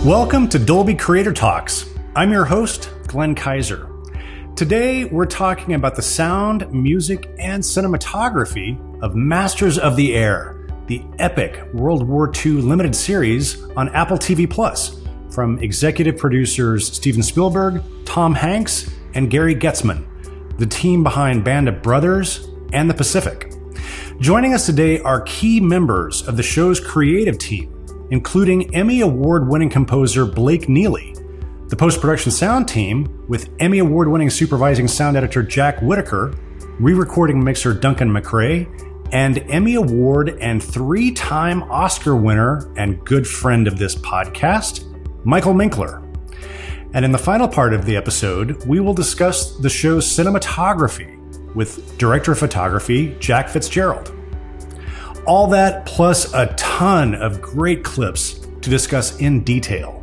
Welcome to Dolby Creator Talks. I'm your host, Glenn Kaiser. Today, we're talking about the sound, music, and cinematography of Masters of the Air, the epic World War II limited series on Apple TV Plus from executive producers Steven Spielberg, Tom Hanks, and Gary Getzman, the team behind Band of Brothers and The Pacific. Joining us today are key members of the show's creative team, including Emmy Award-winning composer Blake Neely, the post-production sound team with Emmy Award-winning supervising sound editor Jack Whitaker, re-recording mixer Duncan McRae, and Emmy Award and three-time Oscar winner and good friend of this podcast, Michael Minkler. And in the final part of the episode, we will discuss the show's cinematography with director of photography Jack Fitzgerald. All that plus a ton of great clips to discuss in detail.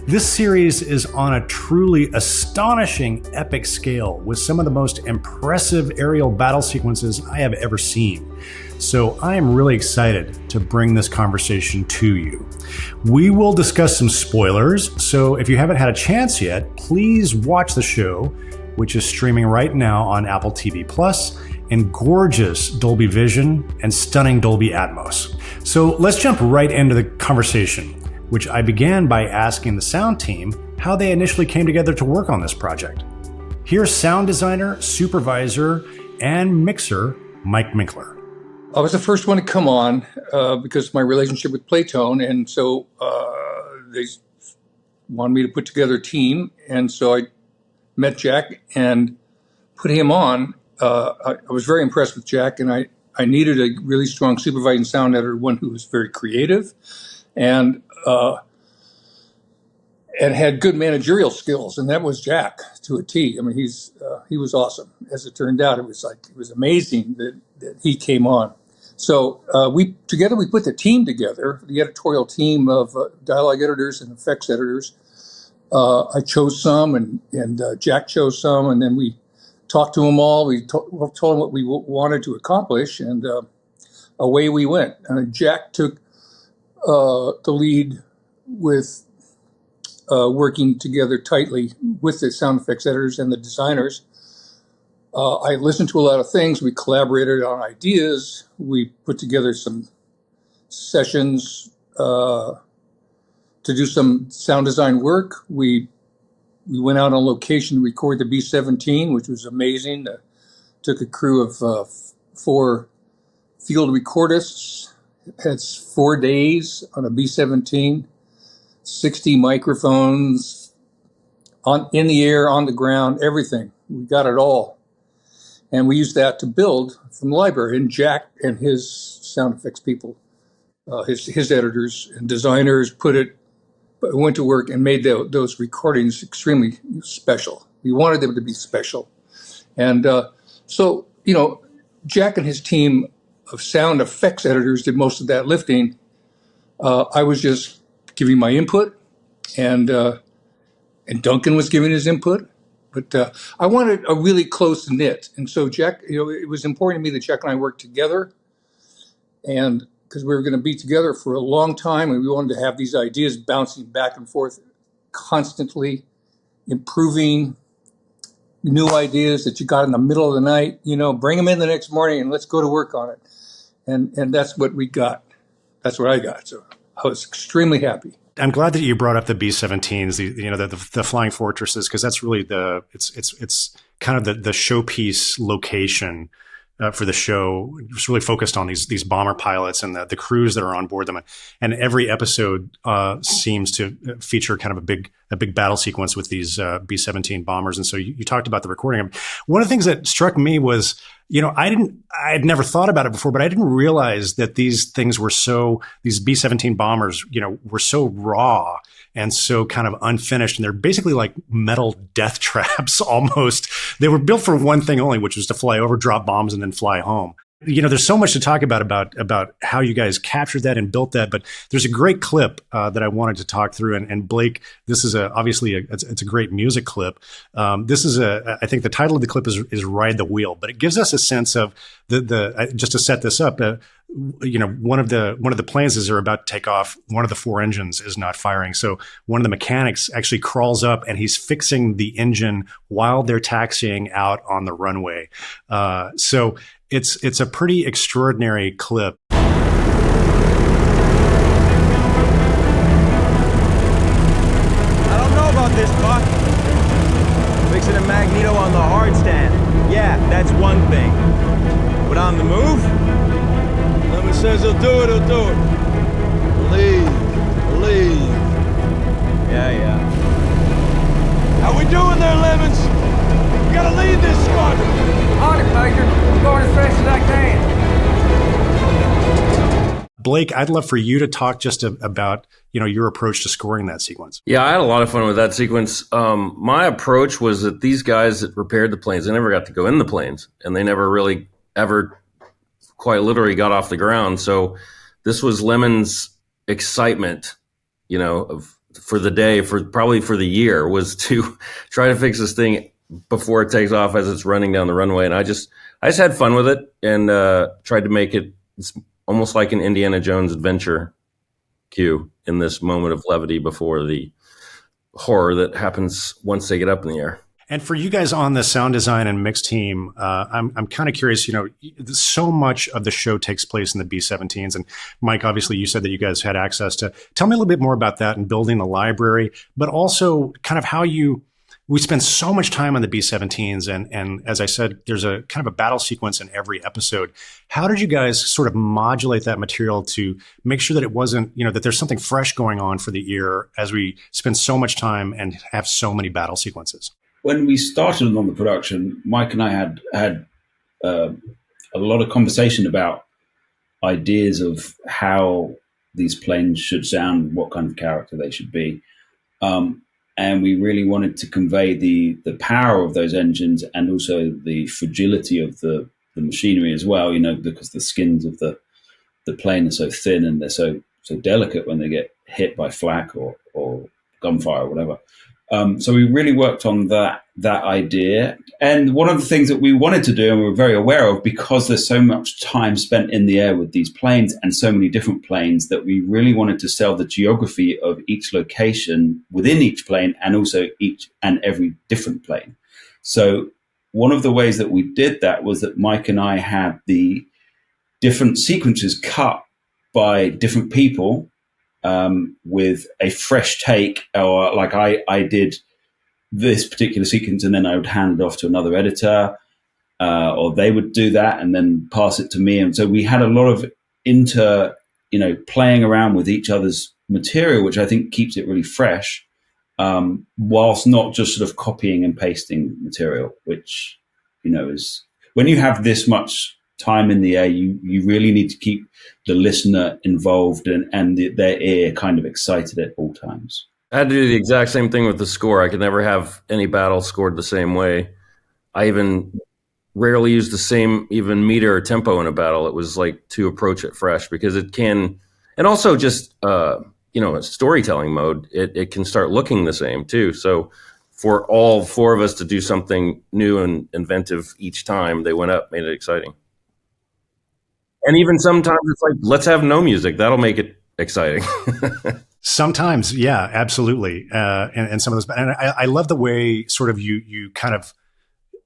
This series is on a truly astonishing epic scale with some of the most impressive aerial battle sequences I have ever seen. So I am really excited to bring this conversation to you. We will discuss some spoilers, so if you haven't had a chance yet, please watch the show, which is streaming right now on Apple TV Plus in gorgeous Dolby Vision and stunning Dolby Atmos. So let's jump right into the conversation, which I began by asking the sound team how they initially came together to work on this project. Here's sound designer, supervisor, and mixer Mike Minkler. I was the first one to come on because of my relationship with Playtone, and so they wanted me to put together a team, and so I met Jack and put him on. I was very impressed with Jack, and I needed a really strong supervising sound editor, one who was very creative and had good managerial skills, and that was Jack to a T. I mean, he was awesome. As it turned out, it was amazing that he came on. So we put the team together, the editorial team of dialogue editors and effects editors. I chose some, and Jack chose some, and then we talked to them all. We told them what we wanted to accomplish, and away we went. Jack took the lead with working together tightly with the sound effects editors and the designers. I listened to a lot of things. We collaborated on ideas. We put together some sessions to do some sound design work. We went out on location to record the B-17, which was amazing. Took a crew of 4 field recordists. Had 4 days on a B-17, 60 microphones, in the air, on the ground, everything. We got it all. And we used that to build from the library. And Jack and his sound effects people, his editors and designers went to work and made those recordings extremely special. We wanted them to be special. And so, Jack and his team of sound effects editors did most of that lifting. I was just giving my input, and Duncan was giving his input. But I wanted a really close knit. And so Jack, it was important to me that Jack and I worked together, and because we were going to be together for a long time, and we wanted to have these ideas bouncing back and forth, constantly improving new ideas that you got in the middle of the night, bring them in the next morning and let's go to work on it. And that's what we got. That's what I got. So I was extremely happy. I'm glad that you brought up the B-17s, the flying fortresses, because that's really it's kind of the showpiece location for the show. It's really focused on these bomber pilots and the crews that are on board them, and every episode seems to feature kind of a big battle sequence with these B-17 bombers. And so you talked about the recording. One of the things that struck me was, I'd never thought about it before, but I didn't realize that these B-17 bombers, were so raw and so kind of unfinished. And they're basically like metal death traps almost. They were built for one thing only, which was to fly over, drop bombs, and then fly home. There's so much to talk about how you guys captured that and built that, but there's a great clip that I wanted to talk through. And Blake, this is it's a great music clip. I think the title of the clip is "Ride the Wheel," but it gives us a sense of just to set this up. One of the planes as they're about to take off, one of the four engines is not firing. So one of the mechanics actually crawls up and he's fixing the engine while they're taxiing out on the runway. So it's a pretty extraordinary clip. I don't know about this, Buck. Fixing a magneto on the hard stand. Yeah, that's one thing. But on the move? Lemon says he'll do it, he'll do it. Believe. Yeah. How we doing there, Lemons? We gotta lead this squadron. On it, Baker. I'm going as fast as I can. Blake, I'd love for you to talk just about your approach to scoring that sequence. Yeah, I had a lot of fun with that sequence. My approach was that these guys that repaired the planes, they never got to go in the planes, and they never really ever quite literally got off the ground. So this was Lemon's excitement, for the day, probably for the year, was to try to fix this thing before it takes off as it's running down the runway. And I just had fun with it and tried to make it's almost like an Indiana Jones adventure cue in this moment of levity before the horror that happens once they get up in the air. And for you guys on the sound design and mix team, I'm kind of curious, so much of the show takes place in the B-17s. And Mike, obviously you said that you guys had access to. Tell me a little bit more about that and building the library, but also kind of how we spend so much time on the B-17s. And as I said, there's a kind of a battle sequence in every episode. How did you guys sort of modulate that material to make sure that it wasn't, that there's something fresh going on for the ear as we spend so much time and have so many battle sequences? When we started on the production, Mike and I had a lot of conversation about ideas of how these planes should sound, what kind of character they should be. And we really wanted to convey the power of those engines and also the fragility of the machinery as well, because the skins of the plane are so thin and they're so delicate when they get hit by flak or gunfire or whatever. So we really worked on that idea. And one of the things that we wanted to do and we were very aware of, because there's so much time spent in the air with these planes and so many different planes, that we really wanted to sell the geography of each location within each plane and also each and every different plane. So one of the ways that we did that was that Mike and I had the different sequences cut by different people, with a fresh take, or like I did this particular sequence and then I would hand it off to another editor, or they would do that and then pass it to me. And so we had a lot of playing around with each other's material, which I think keeps it really fresh, whilst not just sort of copying and pasting material, which, is when you have this much time in the air, you really need to keep the listener involved and their ear kind of excited at all times. I had to do the exact same thing with the score. I could never have any battle scored the same way. I even rarely use the same even meter or tempo in a battle. It was like to approach it fresh, because it can, and also just, a storytelling mode, it can start looking the same too. So for all four of us to do something new and inventive each time they went up, made it exciting. And even sometimes it's like, let's have no music. That'll make it exciting. Sometimes, yeah, absolutely. And some of those, and I love the way sort of you kind of,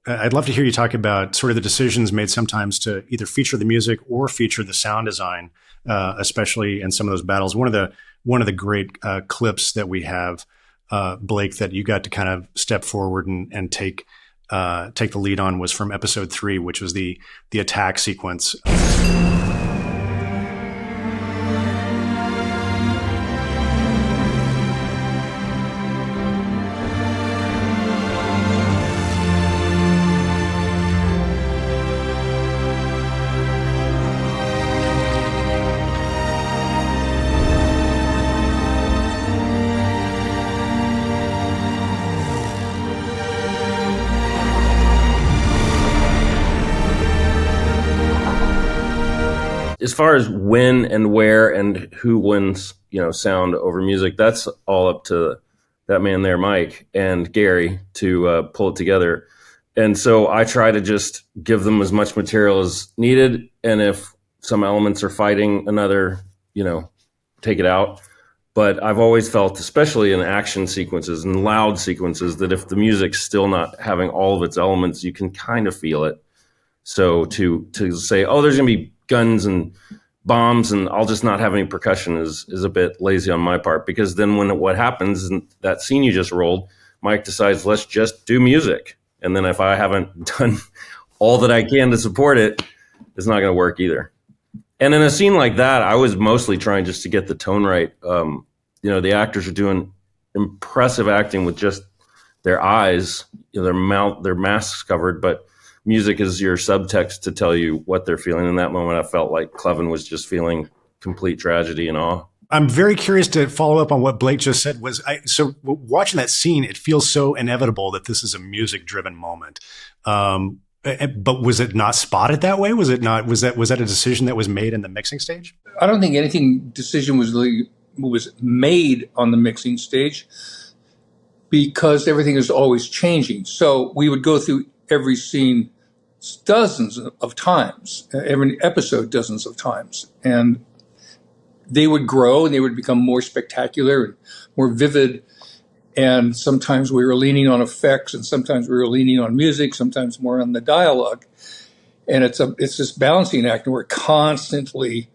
I'd love to hear you talk about sort of the decisions made sometimes to either feature the music or feature the sound design, especially in some of those battles. One of the great clips that we have, Blake, that you got to kind of step forward and take the lead on was from episode 3, which was the attack sequence. as far as when and where and who wins, sound over music, that's all up to that man there, Mike and Gary, to pull it together. And so I try to just give them as much material as needed. And if some elements are fighting another, take it out. But I've always felt, especially in action sequences and loud sequences, that if the music's still not having all of its elements, you can kind of feel it. So to say, oh, there's going to be guns and bombs and I'll just not have any percussion is a bit lazy on my part, because then what happens in that scene you just rolled, Mike decides, let's just do music. And then if I haven't done all that I can to support it, it's not going to work either. And in a scene like that, I was mostly trying just to get the tone right. The actors are doing impressive acting with just their eyes, their mouth, their masks covered, but music is your subtext to tell you what they're feeling. In that moment, I felt like Clevin was just feeling complete tragedy and awe. I'm very curious to follow up on what Blake just said. So watching that scene, it feels so inevitable that this is a music-driven moment. But was it not spotted that way? Was it not? Was that a decision that was made in the mixing stage? I don't think decision was made on the mixing stage, because everything is always changing. So we would go through every scene dozens of times, every episode dozens of times, and they would grow and they would become more spectacular and more vivid. And sometimes we were leaning on effects, and sometimes we were leaning on music, sometimes more on the dialogue. And it's this balancing act, and we're constantly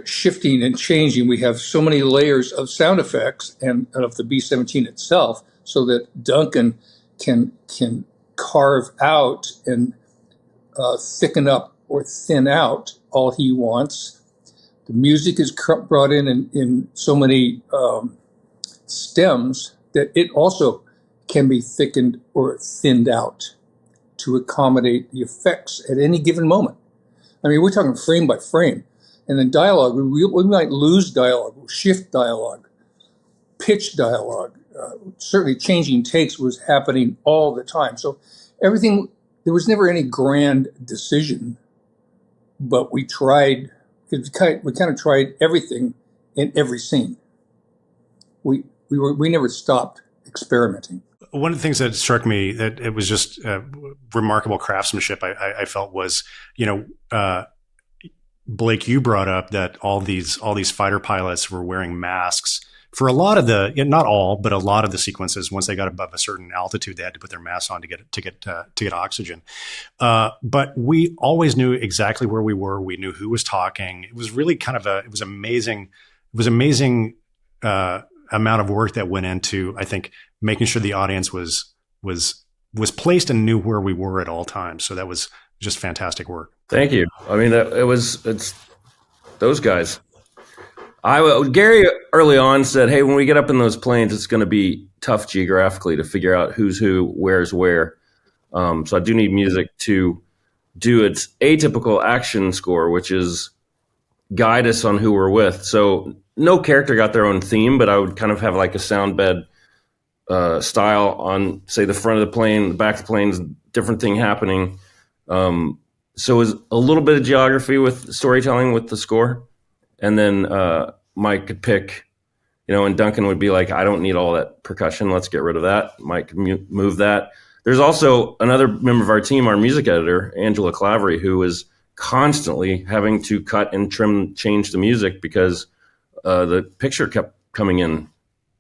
shifting and changing. We have so many layers of sound effects and of the B-17 itself, so that Duncan can carve out and thicken up or thin out all he wants. The music is brought in so many stems that it also can be thickened or thinned out to accommodate the effects at any given moment. I mean, we're talking frame by frame. And then dialogue, we might lose dialogue, shift dialogue, pitch dialogue. Certainly changing takes was happening all the time. So everything, there was never any grand decision, but we kind of tried everything in every scene. We never stopped experimenting. One of the things that struck me, that it was just remarkable craftsmanship, I felt, was, Blake, you brought up that all these fighter pilots were wearing masks for a lot of not all, but a lot of the sequences. Once they got above a certain altitude, they had to put their masks on to get oxygen. But we always knew exactly where we were. We knew who was talking. It was really kind of it was amazing amount of work that went into, I think, making sure the audience was placed and knew where we were at all times. So that was just fantastic work. Thank you. I mean, it's those guys. Gary early on said, hey, when we get up in those planes, it's going to be tough geographically to figure out who's who, where's where. So I do need music to do its atypical action score, which is guide us on who we're with. So no character got their own theme, but I would kind of have like a sound bed style on, say, the front of the plane, the back of the plane's different thing happening. So it was a little bit of geography with storytelling with the score. And then Mike could pick, and Duncan would be like, I don't need all that percussion. Let's get rid of that. Mike could move that. There's also another member of our team, our music editor, Angela Clavery, who is constantly having to cut and change the music because the picture kept coming in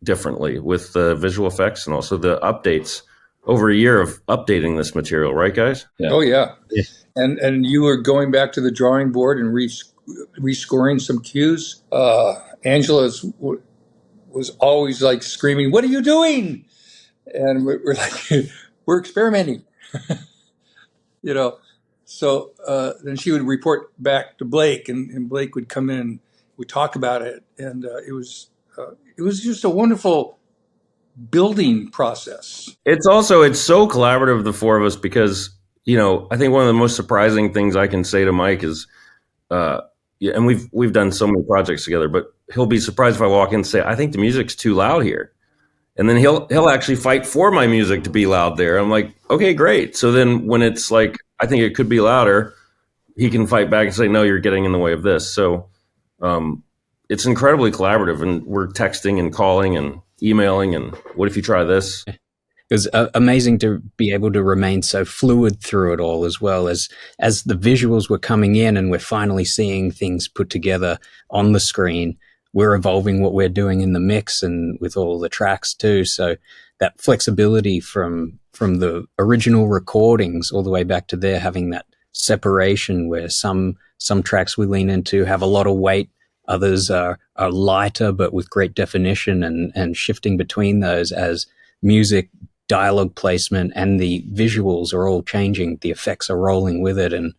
differently with the visual effects and also the updates. Over a year of updating this material, right, guys? Yeah. Oh, yeah. And you were going back to the drawing board and rescoring some cues. Angela was always like screaming, "What are you doing?" And we're like, "We're experimenting." So then she would report back to Blake, and Blake would come in, we'd talk about it, and it was just a wonderful building process. It's so collaborative, the four of us, because I think one of the most surprising things I can say to Mike is, and we've done so many projects together, but he'll be surprised if I walk in and say, I think the music's too loud here. And then he'll actually fight for my music to be loud there. I'm like, okay, great. So then when it's like, I think it could be louder, he can fight back and say, no, you're getting in the way of this. So it's incredibly collaborative, and we're texting and calling and emailing and what if you try this? It was amazing to be able to remain so fluid through it all, as well as the visuals were coming in and we're finally seeing things put together on the screen. We're evolving what we're doing in the mix and with all the tracks too. So that flexibility from the original recordings all the way back to there, having that separation where some tracks we lean into have a lot of weight, others are lighter but with great definition, and shifting between those as music, dialogue placement, and the visuals are all changing. The effects are rolling with it, and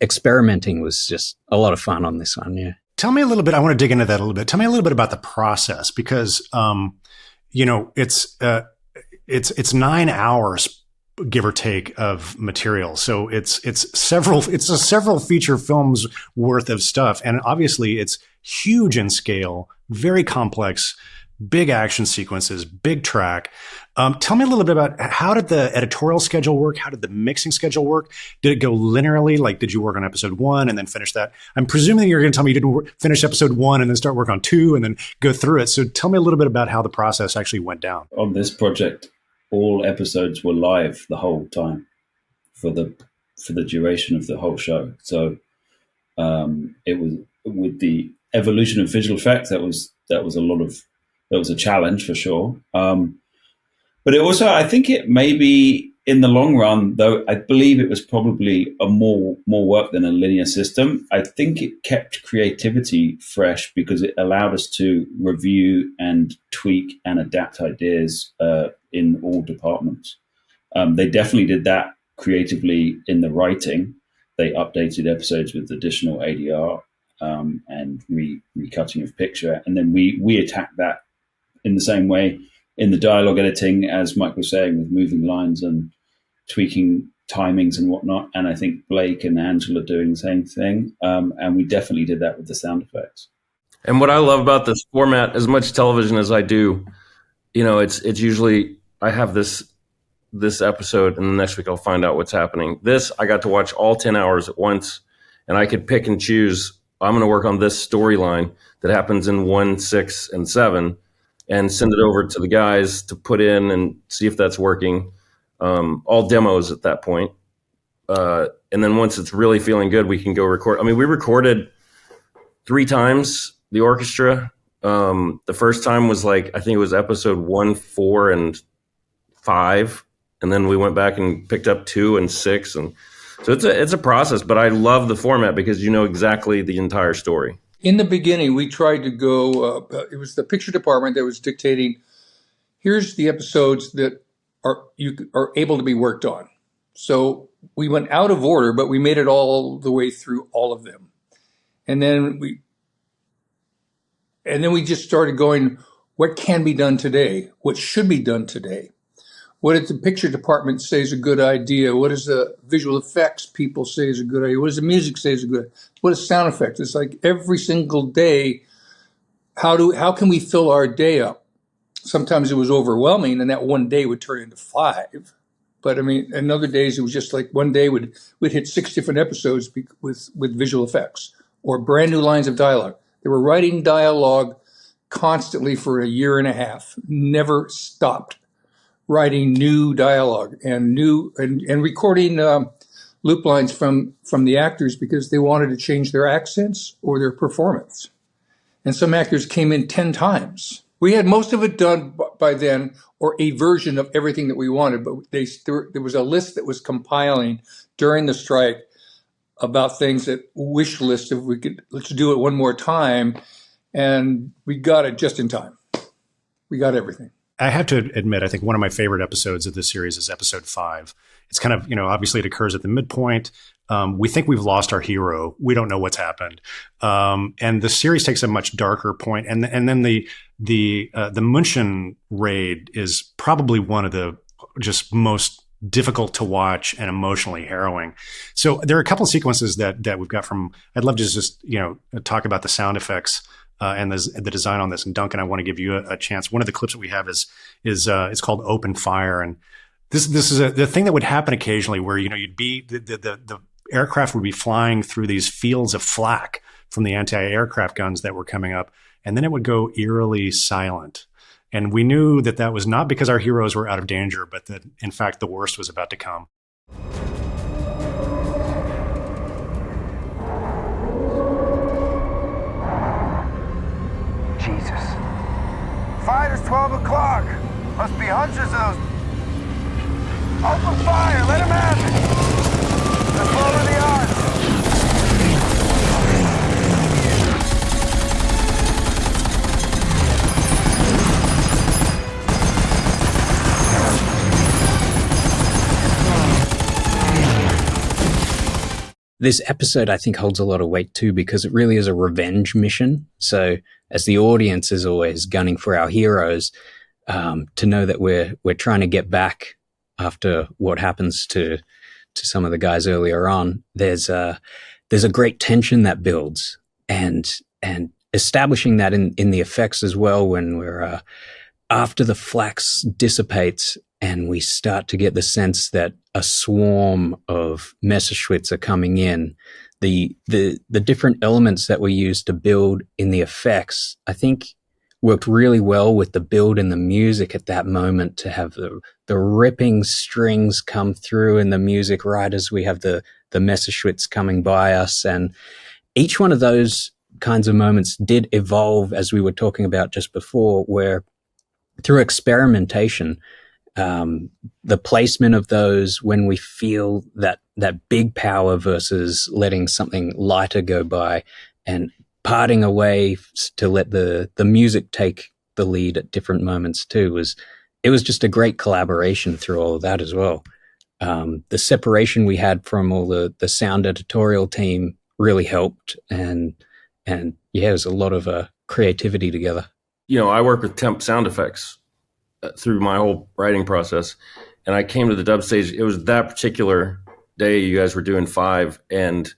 experimenting was just a lot of fun on this one. Yeah. Tell me a little bit. I want to dig into that a little bit. Tell me a little bit about the process, because it's 9 hours, give or take, of material. So it's a several feature films worth of stuff, and obviously it's huge in scale, very complex, big action sequences, big track. Tell me a little bit about how did the editorial schedule work? How did the mixing schedule work? Did it go linearly? Like, did you work on episode 1 and then finish that? I'm presuming you're going to tell me you didn't finish episode 1 and then start work on 2 and then go through it. So tell me a little bit about how the process actually went down. On this project, all episodes were live the whole time for the duration of the whole show. So it was, with the evolution of visual effects, that was a challenge for sure. But it also, I think it maybe in the long run, though I believe it was probably a more work than a linear system, I think it kept creativity fresh because it allowed us to review and tweak and adapt ideas in all departments. They definitely did that creatively in the writing. They updated episodes with additional ADR and recutting of picture. And then we attacked that in the same way in the dialogue editing, as Mike was saying, with moving lines and tweaking timings and whatnot. And I think Blake and Angela are doing the same thing. And we definitely did that with the sound effects. And what I love about this format, as much television as I do, it's usually I have this episode and the next week I'll find out what's happening. This, I got to watch all 10 hours at once, and I could pick and choose. I'm going to work on this storyline that happens in 1, 6, and 7 and send it over to the guys to put in and see if that's working. All demos at that point. And then once it's really feeling good, we can go record. I mean, we recorded 3 times the orchestra. The first time was I think it was episode 1, 4, and 5. And then we went back and picked up 2 and 6. And so it's a process, but I love the format because you know exactly the entire story. In the beginning, we tried to go, it was the picture department that was dictating, here's the episodes that you are able to be worked on. So we went out of order, but we made it all the way through all of them. And then we just started going, what can be done today? What should be done today? What does the picture department say is a good idea? What does the visual effects people say is a good idea? What does the music say is a good idea? What is sound effects? It's like every single day, how can we fill our day up? Sometimes it was overwhelming, and that one day would turn into 5. But I mean, in other days, it was just like one day we'd hit 6 different episodes with visual effects or brand new lines of dialogue. They were writing dialogue constantly for a year and a half, never stopped writing new dialogue and recording loop lines from the actors because they wanted to change their accents or their performance. And some actors came in 10 times. We had most of it done by then, or a version of everything that we wanted, but there was a list that was compiling during the strike about things that wish list, if we could, let's do it one more time. And we got it just in time. We got everything. I have to admit, I think one of my favorite episodes of this series is episode 5. It's kind of, obviously it occurs at the midpoint. We think we've lost our hero. We don't know what's happened. And the series takes a much darker point. And then the München raid is probably one of the just most difficult to watch and emotionally harrowing. So there are a couple of sequences that we've got from, I'd love to just, talk about the sound effects and the design on this. And Duncan, I want to give you a chance. One of the clips that we have is it's called Open Fire. And this is the thing that would happen occasionally where, you'd be aircraft would be flying through these fields of flak from the anti-aircraft guns that were coming up, and then it would go eerily silent. And we knew that that was not because our heroes were out of danger, but that, in fact, the worst was about to come. Jesus. Fighter's 12 o'clock. Must be hundreds of those. Open fire, let him have it. Let's lower the odds. This episode, I think, holds a lot of weight too, because it really is a revenge mission. So as the audience is always gunning for our heroes, to know that we're trying to get back after what happens to some of the guys earlier on, there's a great tension that builds, and establishing that in the effects as well, when we're after the flax dissipates and we start to get the sense that a swarm of Messerschmitts are coming in. The different elements that we used to build in the effects, I think, worked really well with the build and the music at that moment, to have the ripping strings come through in the music right as we have the Messerschmitts coming by us. And each one of those kinds of moments did evolve, as we were talking about just before, where through experimentation, the placement of those, when we feel that big power versus letting something lighter go by, and parting away to let the music take the lead at different moments too, it was just a great collaboration through all of that as well. The separation we had from all the sound editorial team really helped, and yeah, it was a lot of creativity together. I work with temp sound effects through my whole writing process, and I came to the dub stage. It was that particular day you guys were doing 5, and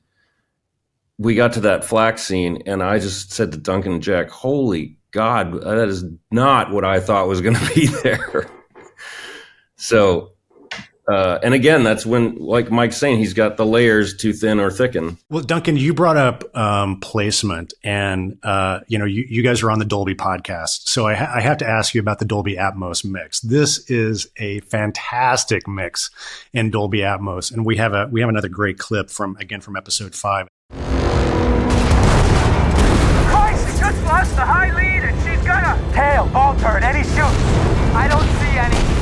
we got to that flak scene, and I just said to Duncan and Jack, holy God, that is not what I thought was going to be there. So, and again, that's when, like Mike's saying, he's got the layers too thin or thicken. Well, Duncan, you brought up placement, and you guys are on the Dolby podcast, so I have to ask you about the Dolby Atmos mix. This is a fantastic mix in Dolby Atmos, and we have another great clip from episode 5. Christ, she just lost the high lead, and she's got a tail, ball turn, any shoot. I don't see any.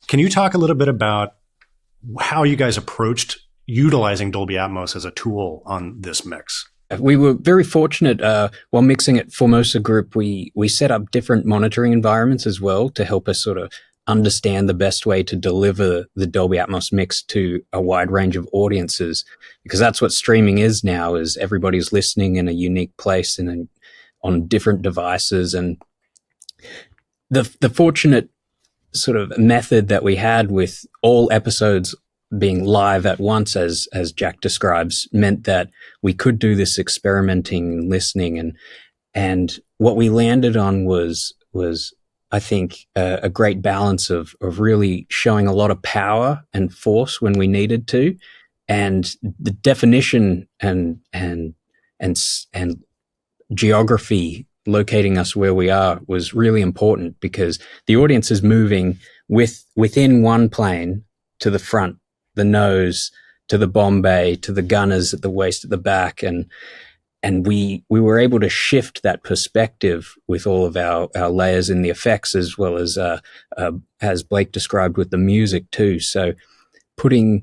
Can you talk a little bit about how you guys approached utilizing Dolby Atmos as a tool on this mix? We were very fortunate while mixing at Formosa Group. We set up different monitoring environments as well to help us sort of understand the best way to deliver the Dolby Atmos mix to a wide range of audiences, because that's what streaming is now, is everybody's listening in a unique place and on different devices. And the fortunate sort of method that we had with all episodes being live at once, as Jack describes, meant that we could do this experimenting, listening, and what we landed on was I think a great balance of really showing a lot of power and force when we needed to, and the definition and geography locating us where we are was really important, because the audience is moving within one plane to the front, the nose, to the bomb bay, to the gunners at the waist, at the back, and and we were able to shift that perspective with all of our layers in the effects, as well as Blake described with the music too. So putting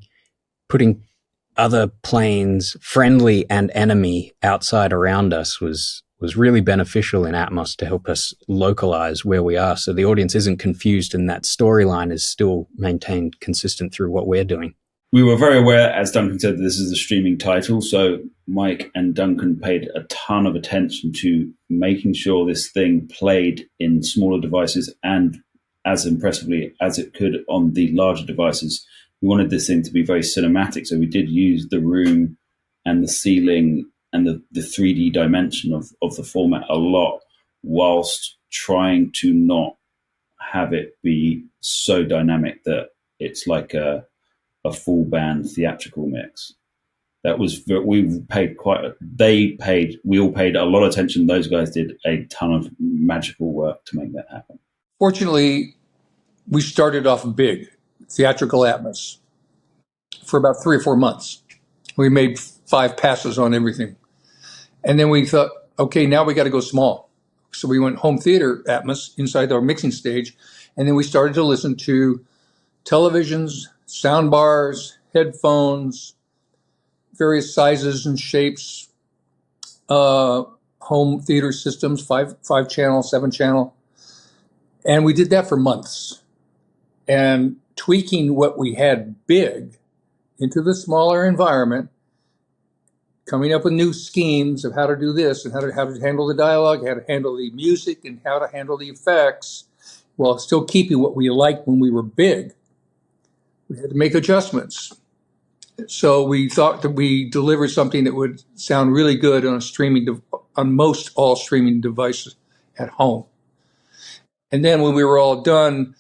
other planes, friendly and enemy, outside around us was really beneficial in Atmos to help us localize where we are, so the audience isn't confused and that storyline is still maintained consistent through what we're doing. We were very aware, as Duncan said, this is a streaming title, so Mike and Duncan paid a ton of attention to making sure this thing played in smaller devices and as impressively as it could on the larger devices. We wanted this thing to be very cinematic, so we did use the room and the ceiling and the 3D dimension of the format a lot, whilst trying to not have it be so dynamic that it's like a full band theatrical mix. That was, we all paid a lot of attention. Those guys did a ton of magical work to make that happen. Fortunately, we started off big, theatrical Atmos, for about 3 or 4 months. We made 5 passes on everything. And then we thought, okay, now we got to go small. So we went home theater Atmos inside our mixing stage. And then we started to listen to televisions, sound bars, headphones, various sizes and shapes, home theater systems, 5 channel, 7 channel. And we did that for months. And tweaking what we had big into the smaller environment, coming up with new schemes of how to do this and how to handle the dialogue, how to handle the music, and how to handle the effects, while still keeping what we liked when we were big. We had to make adjustments. So we thought that we delivered something that would sound really good on most all streaming devices at home. And then when we were all done,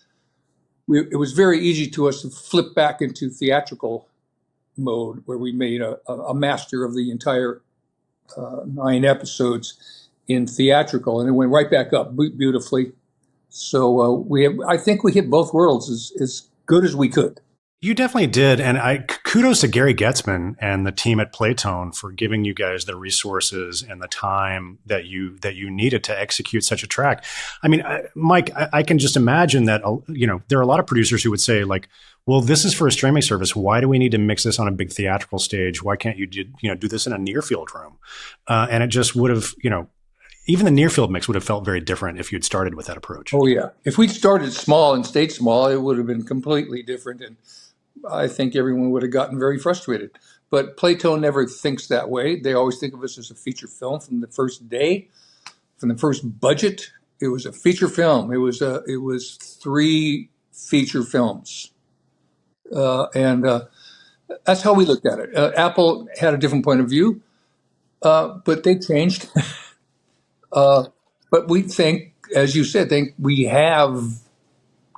it was very easy to us to flip back into theatrical mode, where we made a master of the entire 9 episodes in theatrical, and it went right back up beautifully. So I think we hit both worlds as good as we could. You definitely did, and kudos to Gary Getzman and the team at Playtone for giving you guys the resources and the time that you needed to execute such a track. I mean, Mike, I can just imagine that there are a lot of producers who would say, like, well, this is for a streaming service. Why do we need to mix this on a big theatrical stage? Why can't you do this in a near field room? And it just would have, even the near field mix would have felt very different if you'd started with that approach. Oh yeah, if we'd started small and stayed small, it would have been completely different, and I think everyone would have gotten very frustrated. But Playtone never thinks that way. They always think of us as a feature film from the first day, from the first budget. It was a feature film. It was 3 feature films, and that's how we looked at it. Apple had a different point of view, but they changed. But we think, as you said, we have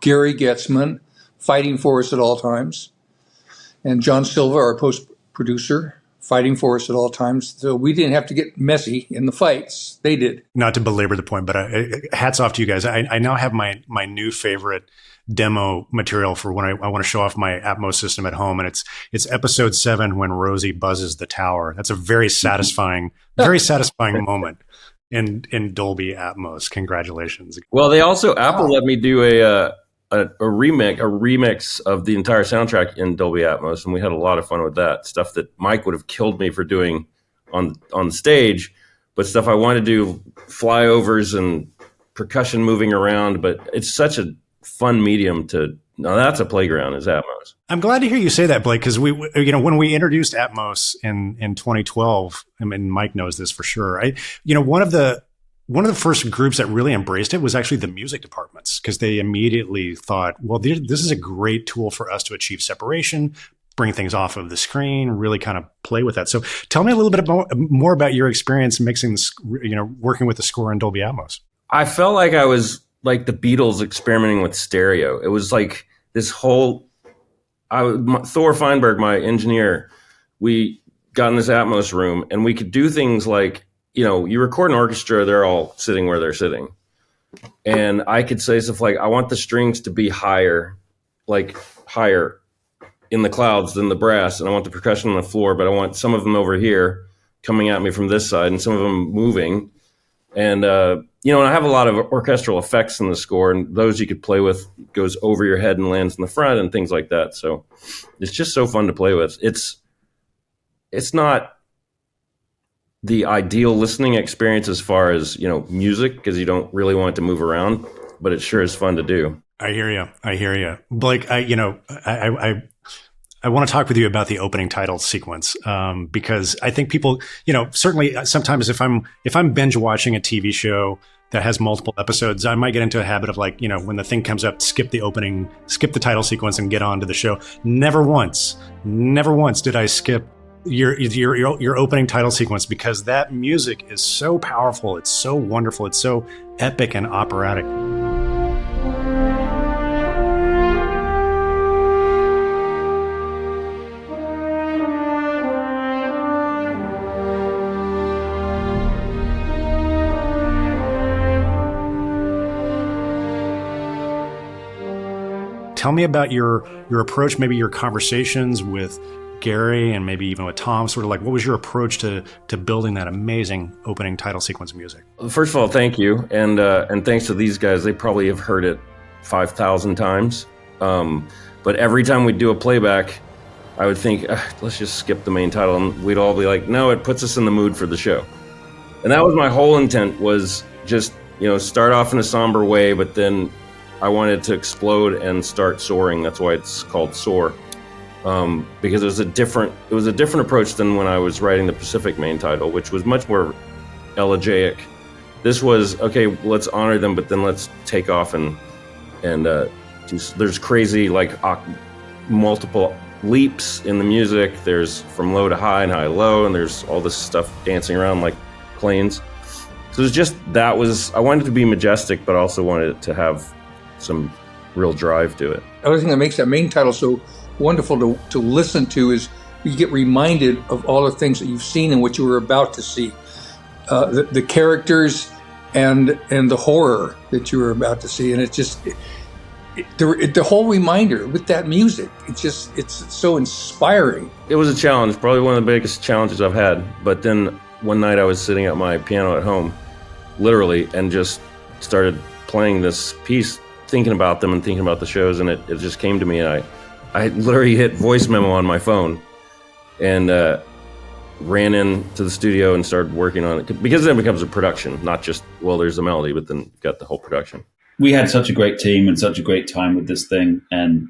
Gary Getzman fighting for us at all times, and John Silva, our post-producer, fighting for us at all times. So we didn't have to get messy in the fights. They did. Not to belabor the point, but hats off to you guys. I now have my new favorite demo material for when I want to show off my Atmos system at home, and it's episode 7 when Rosie buzzes the tower. That's a very satisfying moment in Dolby Atmos. Congratulations. Well, Apple let me do a remix of the entire soundtrack in Dolby Atmos, and we had a lot of fun with that stuff that Mike would have killed me for doing on stage, but stuff I wanted to do, flyovers and percussion moving around. But it's such a fun medium now that's a playground, is Atmos. I'm glad to hear you say that, Blake, because when we introduced Atmos in 2012, I mean, Mike knows this for sure. One of the first groups that really embraced it was actually the music departments, because they immediately thought, well, this is a great tool for us to achieve separation, bring things off of the screen, really kind of play with that. So tell me a little bit more about your experience mixing this, working with the score in Dolby Atmos. I felt like I was like the Beatles experimenting with stereo. It was like this whole, Thor Feinberg, my engineer, we got in this Atmos room and we could do things like, you record an orchestra, they're all sitting where they're sitting. And I could say stuff like, I want the strings to be higher in the clouds than the brass. And I want the percussion on the floor, but I want some of them over here coming at me from this side and some of them moving. And, you know, and I have a lot of orchestral effects in the score, and those you could play with, goes over your head and lands in the front and things like that. So it's just so fun to play with. It's not the ideal listening experience as far as, you know, music, because you don't really want it to move around, but it sure is fun to do. I hear you. Blake, I want to talk with you about the opening title sequence, because I think people, you know, certainly sometimes if I'm binge watching a TV show that has multiple episodes, I might get into a habit of, like, you know, when the thing comes up, skip the title sequence and get on to the show. Never once did I skip your opening title sequence, because that music is so powerful. It's so wonderful. It's so epic and operatic. Tell me about your approach, maybe your conversations with Gary and maybe even with Tom. Sort of like, what was your approach to building that amazing opening title sequence music? First of all, thank you, and thanks to these guys. They probably have heard it 5,000 times. But every time we'd do a playback, I would think, let's just skip the main title, and we'd all be like, no, it puts us in the mood for the show. And that was my whole intent, was just, you know, start off in a somber way, but then I wanted to explode and start soaring. That's why it's called Soar, because it was a different approach than when I was writing the Pacific main title, which was much more elegiac. This was, okay, let's honor them, but then let's take off and there's crazy, like, multiple leaps in the music. There's from low to high and high to low, and there's all this stuff dancing around like planes. So it was just, I wanted it to be majestic, but also wanted it to have some real drive to it. The other thing that makes that main title so wonderful to listen to is you get reminded of all the things that you've seen and what you were about to see. The characters and the horror that you were about to see. And it's just, the whole reminder with that music, it's so inspiring. It was a challenge, probably one of the biggest challenges I've had. But then one night I was sitting at my piano at home, literally, and just started playing this piece, thinking about them and thinking about the shows, and it just came to me, and I literally hit voice memo on my phone and ran into the studio and started working on it, because then it becomes a production, not just, well, there's the melody, but then you've got the whole production. We had such a great team and such a great time with this thing, and,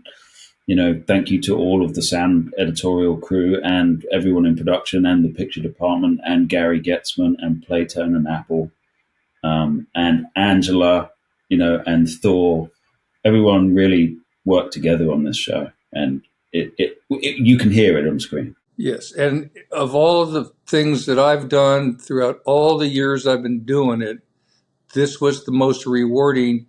you know, thank you to all of the sound editorial crew and everyone in production and the picture department and Gary Getzman and Playtone and Apple, and Angela, you know, and Thor. Everyone really worked together on this show, and you can hear it on screen. Yes, and of all of the things that I've done throughout all the years I've been doing it, this was the most rewarding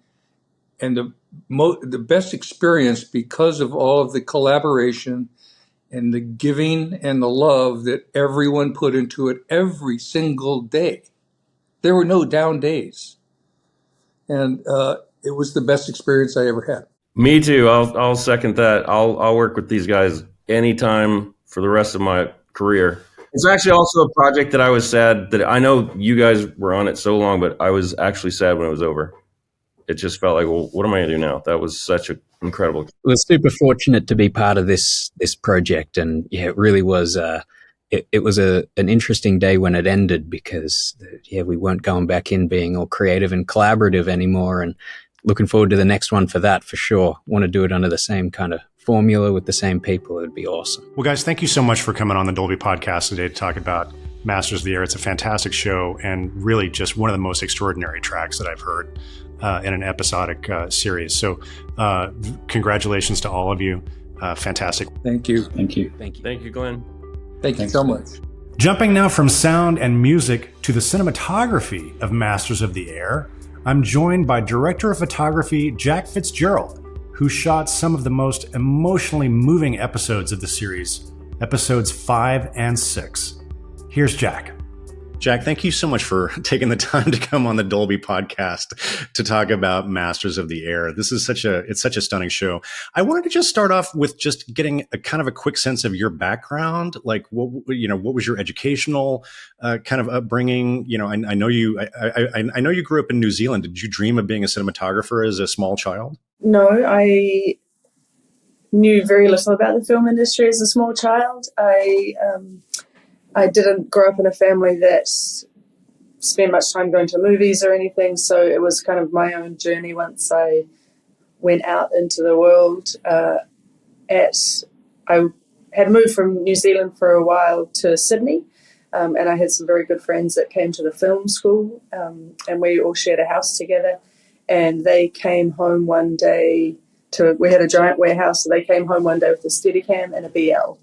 and the best experience, because of all of the collaboration and the giving and the love that everyone put into it every single day. There were no down days. And it was the best experience I ever had. Me too. I'll second that. I'll work with these guys anytime for the rest of my career. It's actually also a project that I was sad that, I know you guys were on it so long, but I was actually sad when it was over. It just felt like, well, what am I going to do now? That was such an incredible. It was super fortunate to be part of this project, and yeah, it really was. It was an interesting day when it ended, because we weren't going back in being all creative and collaborative anymore, and looking forward to the next one for that, for sure. Want to do it under the same kind of formula with the same people. It would be awesome. Well, guys, thank you so much for coming on the Dolby podcast today to talk about Masters of the Air. It's a fantastic show, and really just one of the most extraordinary tracks that I've heard in an episodic series. So congratulations to all of you. Fantastic. Thank you. Thank you. Thank you, Glenn. Thank you so much. Jumping now from sound and music to the cinematography of Masters of the Air, I'm joined by director of photography Jack Fitzgerald, who shot some of the most emotionally moving episodes of the series, episodes 5 and 6. Here's Jack. Jack, thank you so much for taking the time to come on the Dolby podcast to talk about Masters of the Air. This is it's such a stunning show. I wanted to just start off with just getting a kind of a quick sense of your background. Like, what was your educational kind of upbringing? You know, I know I know you grew up in New Zealand. Did you dream of being a cinematographer as a small child? No, I knew very little about the film industry as a small child. I didn't grow up in a family that spent much time going to movies or anything, so it was kind of my own journey once I went out into the world. I had moved from New Zealand for a while to Sydney, and I had some very good friends that came to the film school, and we all shared a house together, and they came home one day we had a giant warehouse, so they came home one day with a Steadicam and a BL,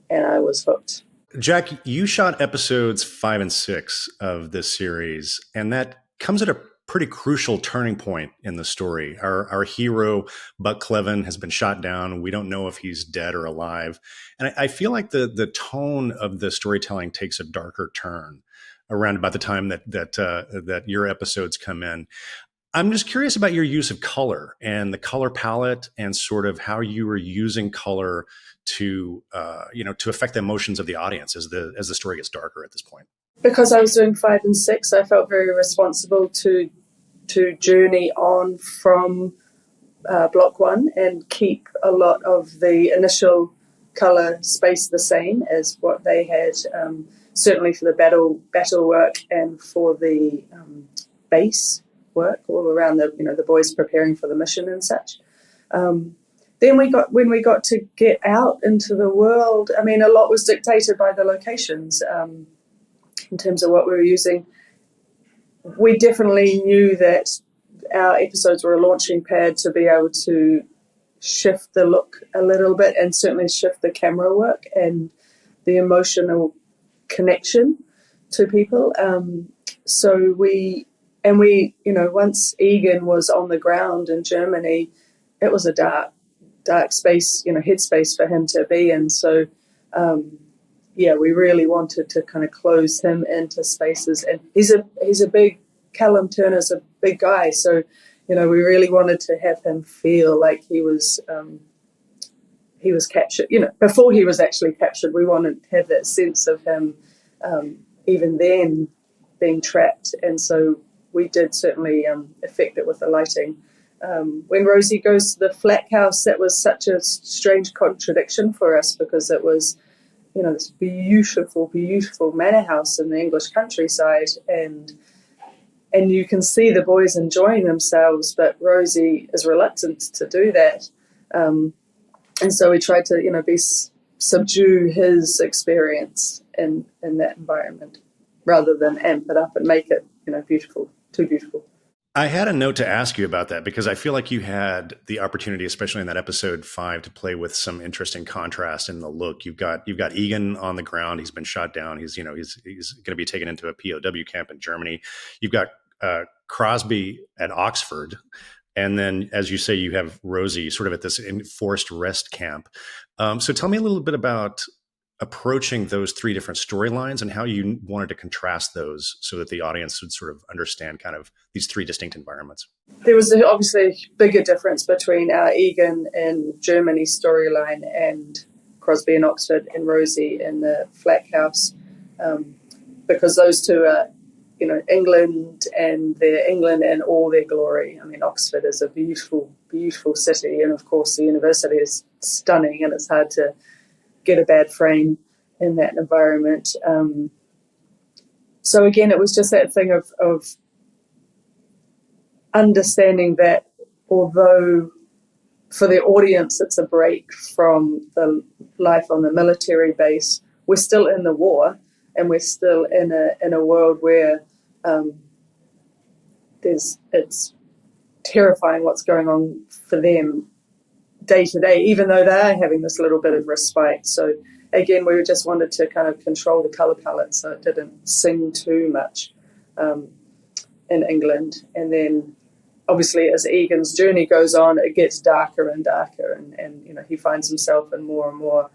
and I was hooked. Jack, you shot episodes 5 and 6 of this series, and that comes at a pretty crucial turning point in the story. Our hero, Buck Cleven, has been shot down. We don't know if he's dead or alive. And I feel like the tone of the storytelling takes a darker turn around about the time that your episodes come in. I'm just curious about your use of color and the color palette and sort of how you were using color to affect the emotions of the audience as the story gets darker at this point. Because I was doing 5 and 6, I felt very responsible to journey on from Block 1 and keep a lot of the initial color space the same as what they had, certainly for the battle work and for the base work all around the boys preparing for the mission and such. Then when we got to get out into the world, I mean, a lot was dictated by the locations in terms of what we were using. We definitely knew that our episodes were a launching pad to be able to shift the look a little bit and certainly shift the camera work and the emotional connection to people. Once Egan was on the ground in Germany, it was a dark space, headspace for him to be in. So, we really wanted to kind of close him into spaces. And he's a big, Callum Turner's a big guy. So, we really wanted to have him feel like he was captured. Before he was actually captured, we wanted to have that sense of him even then being trapped. And so we did certainly affect it with the lighting. When Rosie goes to the flat house, that was such a strange contradiction for us because it was, this beautiful, beautiful manor house in the English countryside, and you can see the boys enjoying themselves, but Rosie is reluctant to do that. And so we tried to, subdue his experience in that environment rather than amp it up and make it, beautiful, too beautiful. I had a note to ask you about that because I feel like you had the opportunity, especially in that episode 5, to play with some interesting contrast in the look. You've got Egan on the ground. He's been shot down. He's going to be taken into a POW camp in Germany. You've got Crosby at Oxford. And then, as you say, you have Rosie sort of at this enforced rest camp. So tell me a little bit about approaching those 3 different storylines and how you wanted to contrast those so that the audience would sort of understand kind of these 3 distinct environments. There was obviously a bigger difference between our Egan in Germany storyline and Crosby in Oxford and Rosie in the Flack House, because those 2 are, England, and they're England in all their glory. I mean, Oxford is a beautiful, beautiful city, and of course the university is stunning, and it's hard to get a bad frame in that environment. So again, it was just that thing of understanding that although for the audience it's a break from the life on the military base, we're still in the war, and we're still in a world where it's terrifying what's going on for them day to day, even though they're having this little bit of respite. So again, we just wanted to kind of control the color palette so it didn't sing too much in England. And then obviously as Egan's journey goes on, it gets darker and darker, and he finds himself in more and more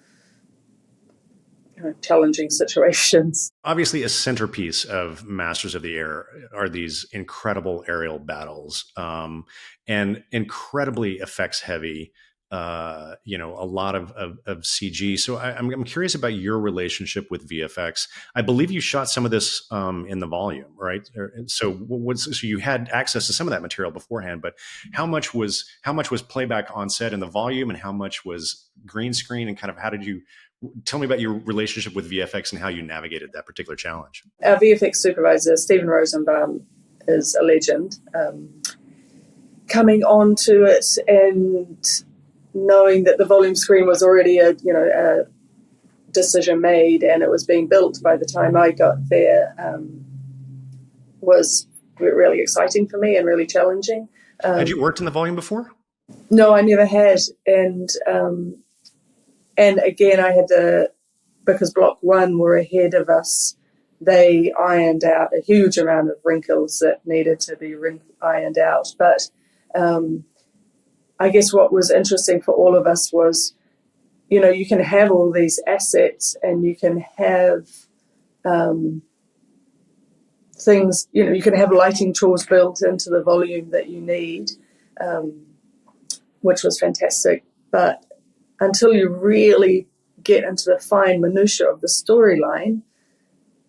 challenging situations. Obviously, a centerpiece of Masters of the Air are these incredible aerial battles, and incredibly effects heavy. A lot of CG. So I'm curious about your relationship with VFX. I believe you shot some of this in the volume, right? So you had access to some of that material beforehand, but how much was playback on set in the volume, and how much was green screen, and kind of how did you tell me about your relationship with VFX and how you navigated that particular challenge? Our VFX supervisor, Stephen Rosenbaum, is a legend. Coming onto it and knowing that the volume screen was already a decision made and it was being built by the time I got there, was really exciting for me and really challenging. Had you worked in the volume before? No, I never had. And again, I had because Block 1 were ahead of us, they ironed out a huge amount of wrinkles that needed to be ironed out. But I guess what was interesting for all of us was, you can have all these assets and you can have things, you can have lighting tools built into the volume that you need, which was fantastic. But until you really get into the fine minutiae of the storyline,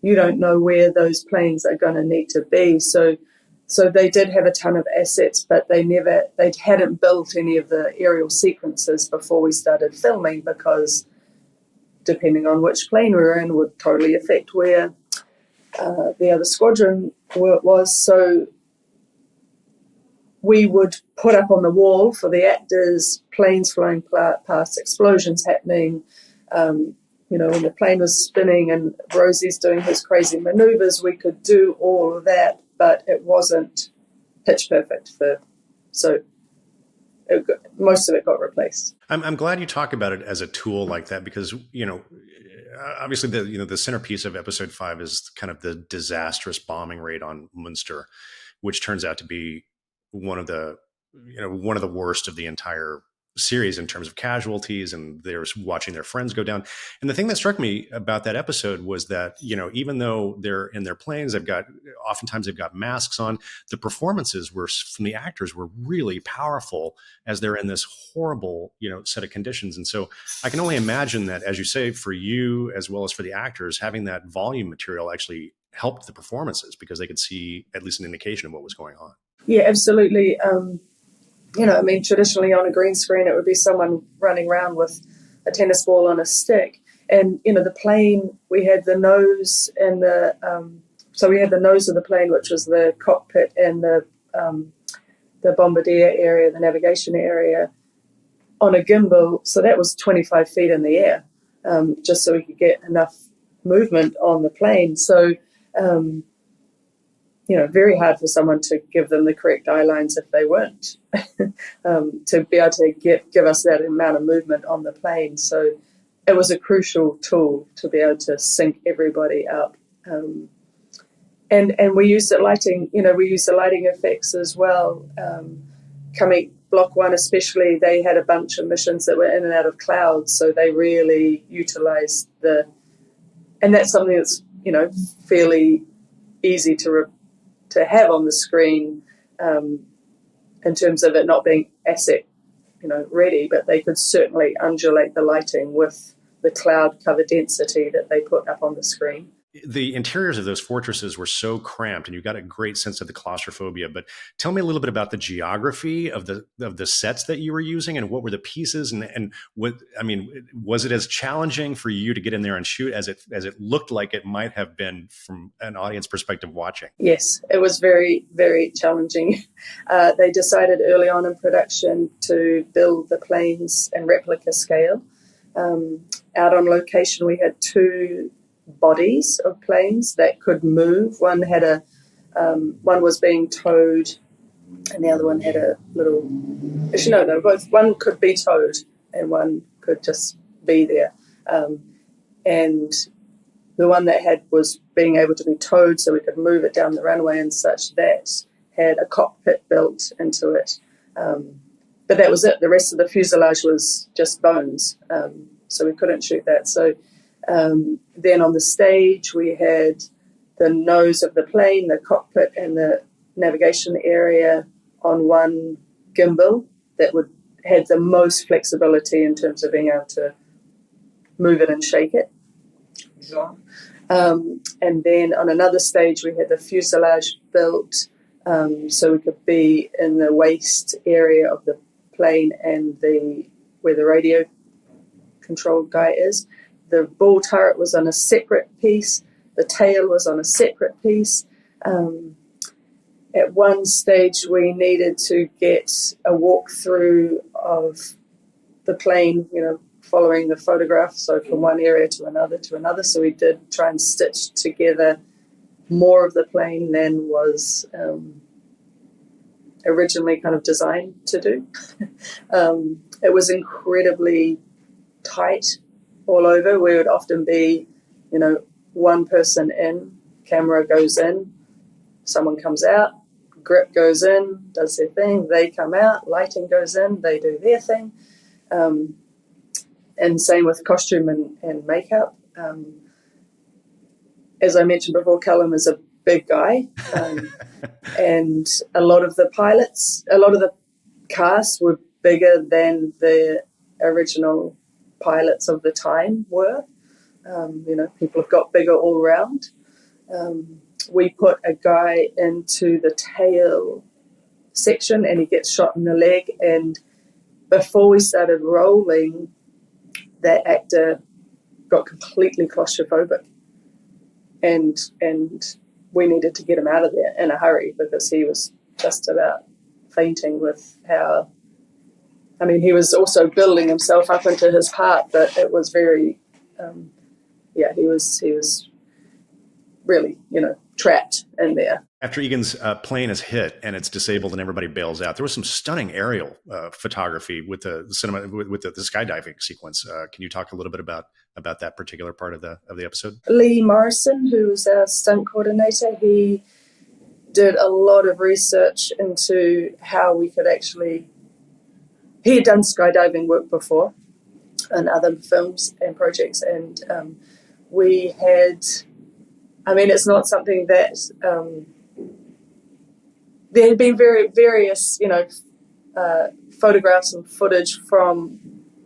you don't know where those planes are going to need to be. So they did have a ton of assets, but they hadn't built any of the aerial sequences before we started filming, because depending on which plane we were in would totally affect where the other squadron was. So we would put up on the wall for the actors planes flying past, explosions happening, when the plane was spinning and Rosie's doing his crazy maneuvers, we could do all of that, but it wasn't pitch perfect. Most of it got replaced. I'm glad you talk about it as a tool like that, because, obviously the centerpiece of episode 5 is kind of the disastrous bombing raid on Munster, which turns out to be one of the worst of the entire series in terms of casualties, and they're watching their friends go down. And the thing that struck me about that episode was that, even though they're in their planes, oftentimes they've got masks on, the performances from the actors were really powerful as they're in this horrible, set of conditions. And so I can only imagine that, as you say, for you, as well as for the actors, having that volume material actually helped the performances, because they could see at least an indication of what was going on. Yeah, absolutely. Traditionally on a green screen, it would be someone running around with a tennis ball on a stick. And, the plane, we had the nose and we had the nose of the plane, which was the cockpit, and the bombardier area, the navigation area, on a gimbal. So that was 25 feet in the air, just so we could get enough movement on the plane. So, very hard for someone to give them the correct eye lines if they weren't, to be able to give us that amount of movement on the plane. So it was a crucial tool to be able to sync everybody up. And we used the lighting, we used the lighting effects as well. Coming Block 1 especially, they had a bunch of missions that were in and out of clouds, so they really utilized and that's something that's, fairly easy to have on the screen, in terms of it not being asset, ready, but they could certainly undulate the lighting with the cloud cover density that they put up on the screen. The interiors of those fortresses were so cramped, and you got a great sense of the claustrophobia. But tell me a little bit about the geography of the sets that you were using, and what were the pieces, and what, was it as challenging for you to get in there and shoot as it looked like it might have been from an audience perspective watching? Yes, it was very, very challenging. They decided early on in production to build the planes in replica scale. Out on location, we had 2 bodies of planes that could move. One was being towed, and the other one had a little. They were both. One could be towed, and one could just be there. And the one that was being able to be towed, so we could move it down the runway and such, that had a cockpit built into it. But that was it. The rest of the fuselage was just bones, so we couldn't shoot that. So Then on the stage, we had the nose of the plane, the cockpit, and the navigation area on one gimbal that had the most flexibility in terms of being able to move it and shake it. And then on another stage, we had the fuselage built so we could be in the waist area of the plane and where the radio control guy is. The ball turret was on a separate piece. The tail was on a separate piece. At one stage, we needed to get a walkthrough of the plane, following the photograph, so from one area to another. So we did try and stitch together more of the plane than was originally kind of designed to do. It was incredibly tight all over. We would often be, one person in, camera goes in, someone comes out, grip goes in, does their thing, they come out, lighting goes in, they do their thing. And same with costume and makeup. As I mentioned before, Callum is a big guy. And a lot of the cast were bigger than the original pilots of the time were. People have got bigger all around. We put a guy into the tail section and he gets shot in the leg, and before we started rolling, that actor got completely claustrophobic, and we needed to get him out of there in a hurry because he was just about fainting with how, he was also building himself up into his part, but it was very, he was really, trapped in there. After Egan's plane is hit and it's disabled and everybody bails out, there was some stunning aerial photography with the cinema, with the skydiving sequence. Can you talk a little bit about that particular part of the episode? Lee Morrison, who was our stunt coordinator, he did a lot of research into how we could actually. He had done skydiving work before in other films and projects, and we had. It's not something that there had been various, photographs and footage from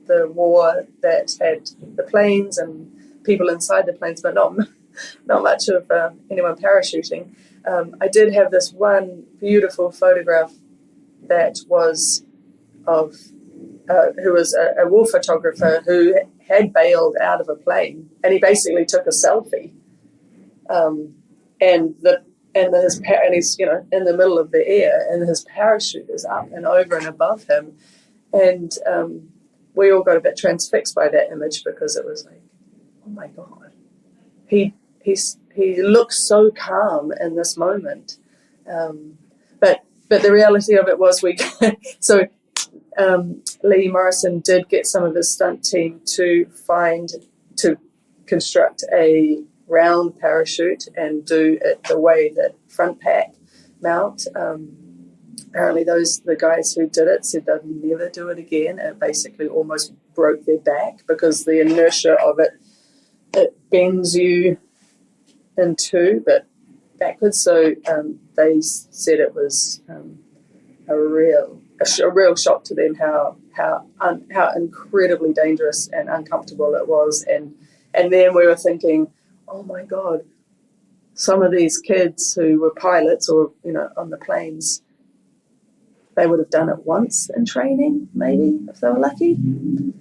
the war that had the planes and people inside the planes, but not much of anyone parachuting. I did have this one beautiful photograph that was of who was a war photographer who had bailed out of a plane, and he basically took a selfie. And he's in the middle of the air, and his parachute is up and over and above him, and we all got a bit transfixed by that image because it was like, oh my god, he looks so calm in this moment, but the reality of it was Lee Morrison did get some of his stunt team to construct a round parachute and do it the way that front pack mount. Apparently the guys who did it said they'd never do it again. It basically almost broke their back because the inertia of it bends you in two, but backwards. So they said it was a real shock to them how incredibly dangerous and uncomfortable it was. And then we were thinking, oh my God, some of these kids who were pilots or, on the planes, they would have done it once in training, maybe, if they were lucky. And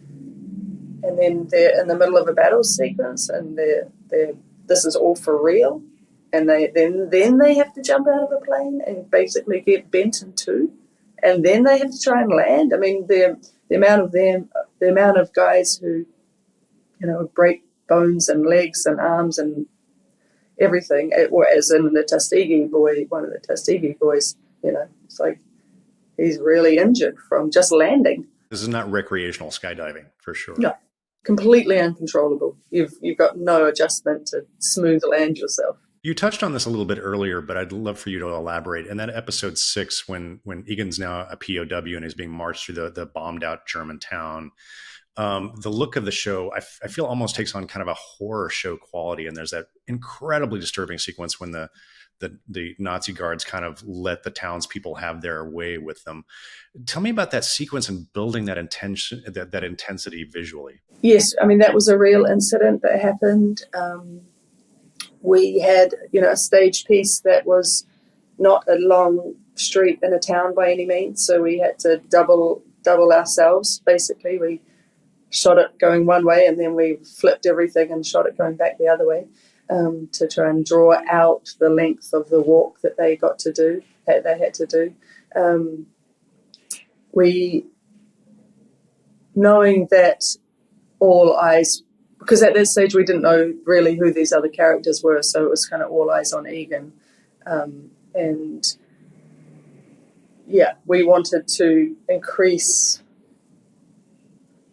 then they're in the middle of a battle sequence and this is all for real. And then they have to jump out of a plane and basically get bent in two. And then they have to try and land. The amount of guys who, break bones and legs and arms and everything, as in the Tuskegee boy, one of the Tuskegee boys, it's like he's really injured from just landing. This is not recreational skydiving, for sure. No, completely uncontrollable. You've got no adjustment to smooth land yourself. You touched on this a little bit earlier, but I'd love for you to elaborate. And then episode 6, when Egan's now a POW and is being marched through the bombed out German town, the look of the show, I feel almost takes on kind of a horror show quality. And there's that incredibly disturbing sequence when the Nazi guards kind of let the townspeople have their way with them. Tell me about that sequence and building that intention, that intensity visually. Yes, I mean, that was a real incident that happened. We had, a stage piece that was not a long street in a town by any means, so we had to double ourselves. Basically, we shot it going one way and then we flipped everything and shot it going back the other way, to try and draw out the length of the walk that they had to do. We, knowing that all eyes, because at that stage we didn't know really who these other characters were, so it was kind of all eyes on Egan. And yeah, we wanted to increase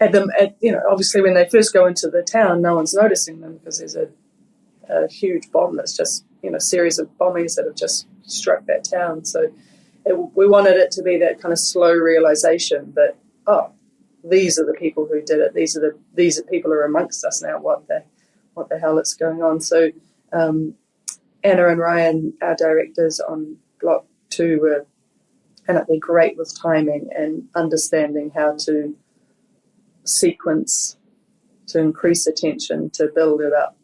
obviously when they first go into the town, no one's noticing them because there's a huge bomb that's just, a series of bombings that have just struck that town. So we wanted it to be that kind of slow realization that, oh, these are the people who did it. These are people who are amongst us now. What the hell is going on? So Anna and Ryan, our directors on Block 2, were great with timing and understanding how to sequence, to increase attention, to build it up.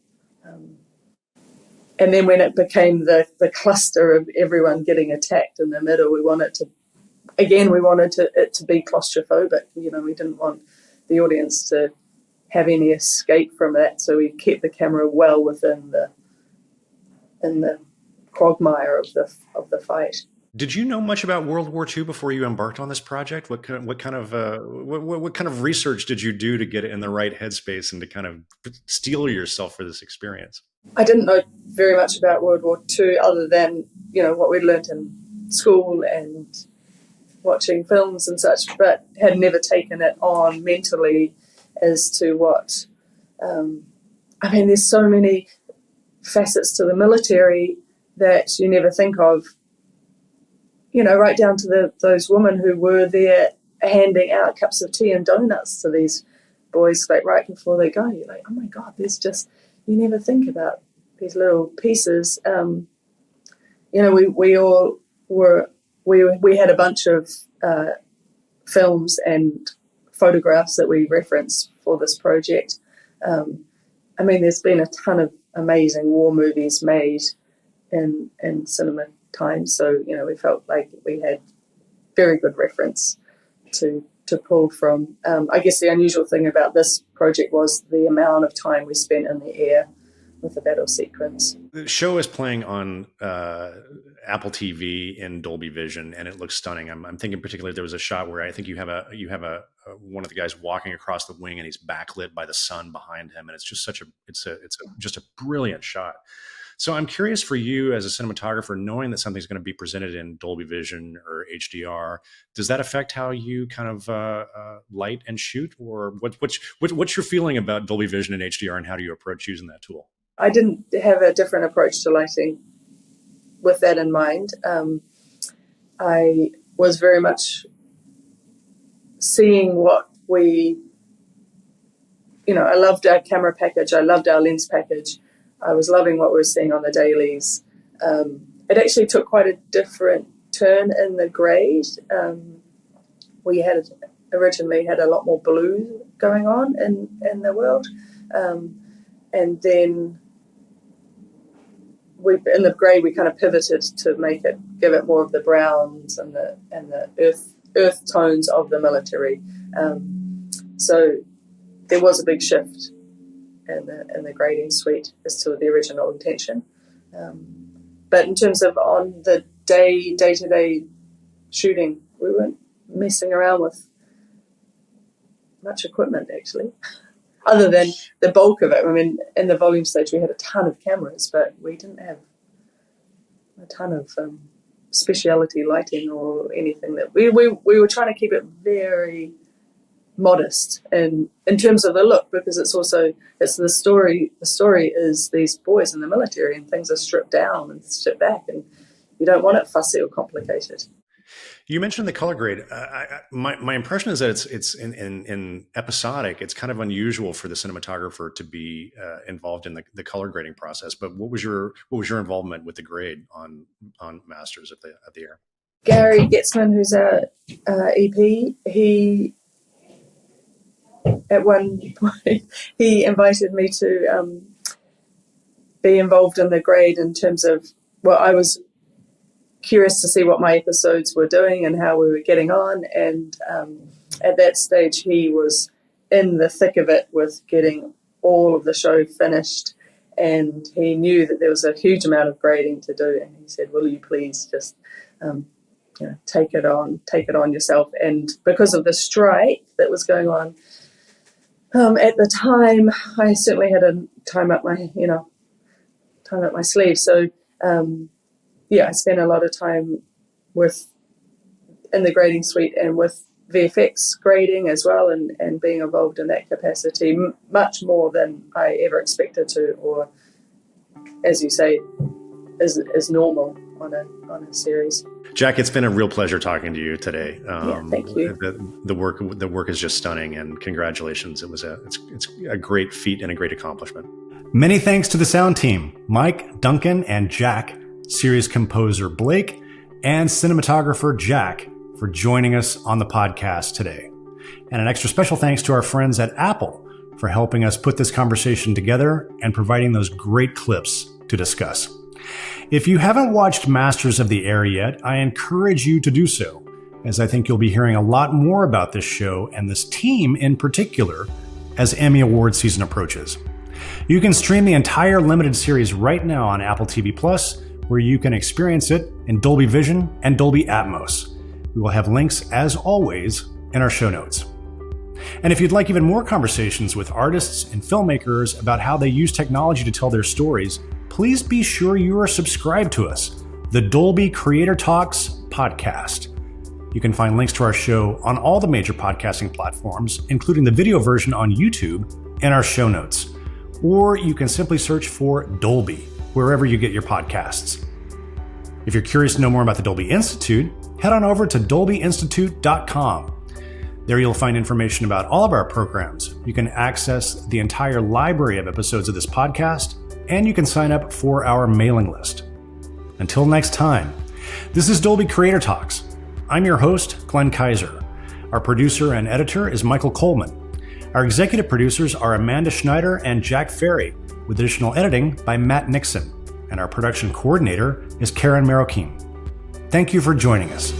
And then when it became the cluster of everyone getting attacked in the middle, we wanted it to be claustrophobic. We didn't want the audience to have any escape from that, so we kept the camera well within the quagmire of the fight. Did you know much about World War II before you embarked on this project? What kind of research did you do to get it in the right headspace and to kind of steel yourself for this experience? I didn't know very much about World War II other than, what we'd learnt in school and watching films and such, but had never taken it on mentally as to what... there's so many facets to the military that you never think of, right down to those women who were there handing out cups of tea and donuts to these boys, like right before they go. You're like, oh my God, you never think about these little pieces. We had a bunch of films and photographs that we referenced for this project. There's been a ton of amazing war movies made in cinema time, so we felt like we had very good reference to pull from. I guess the unusual thing about this project was the amount of time we spent in the air with the battle sequence. The show is playing on Apple TV in Dolby Vision, and it looks stunning. I'm thinking particularly there was a shot where I think you have a one of the guys walking across the wing, and he's backlit by the sun behind him, and it's just just a brilliant shot. So I'm curious for you as a cinematographer, knowing that something's going to be presented in Dolby Vision or HDR, does that affect how you kind of light and shoot, or what's your feeling about Dolby Vision and HDR, and how do you approach using that tool? I didn't have a different approach to lighting with that in mind. I was very much seeing what I loved our camera package. I loved our lens package. I was loving what we were seeing on the dailies. It actually took quite a different turn in the grade. We had originally had a lot more blue going on in the world. And then in the grey we kind of pivoted to give it more of the browns and the earth tones of the military. So there was a big shift in the grading suite as to the original intention. But in terms of on the day-to-day shooting, we weren't messing around with much equipment actually. Other than the bulk of it. In the volume stage, we had a ton of cameras, but we didn't have a ton of speciality lighting or anything. That we were trying to keep it very modest in terms of the look, because it's the story. The story is these boys in the military, and things are stripped down and stripped back, and you don't want it fussy or complicated. You mentioned the color grade. My impression is that it's in episodic. It's kind of unusual for the cinematographer to be involved in the color grading process. But what was your involvement with the grade on Masters of the Air? Gary Getzman, who's our EP, he at one point he invited me to be involved in the grade in terms of, well, I was curious to see what my episodes were doing and how we were getting on, and at that stage he was in the thick of it with getting all of the show finished, and he knew that there was a huge amount of grading to do, and he said, will you please just take it on yourself. And because of the strike that was going on at the time, I certainly had a time up my sleeve. So I spent a lot of time in the grading suite and with VFX grading as well, and being involved in that capacity much more than I ever expected to, or as you say, is normal on a series. Jack, it's been a real pleasure talking to you today. Thank you. The work is just stunning, and congratulations. It's a great feat and a great accomplishment. Many thanks to the sound team, Mike, Duncan, and Jack, series composer Blake, and cinematographer Jack for joining us on the podcast today. And an extra special thanks to our friends at Apple for helping us put this conversation together and providing those great clips to discuss. If you haven't watched Masters of the Air yet, I encourage you to do so, as I think you'll be hearing a lot more about this show and this team in particular as Emmy Award season approaches. You can stream the entire limited series right now on Apple TV Plus, where you can experience it in Dolby Vision and Dolby Atmos. We will have links, as always, in our show notes. And if you'd like even more conversations with artists and filmmakers about how they use technology to tell their stories, please be sure you are subscribed to us, the Dolby Creator Talks podcast. You can find links to our show on all the major podcasting platforms, including the video version on YouTube, in our show notes. Or you can simply search for Dolby, wherever you get your podcasts. If you're curious to know more about the Dolby Institute, head on over to dolbyinstitute.com. There you'll find information about all of our programs. You can access the entire library of episodes of this podcast, and you can sign up for our mailing list. Until next time, this is Dolby Creator Talks. I'm your host, Glenn Kaiser. Our producer and editor is Michael Coleman. Our executive producers are Amanda Schneider and Jack Ferry, with additional editing by Matt Nixon. And our production coordinator is Karen Marroquin. Thank you for joining us.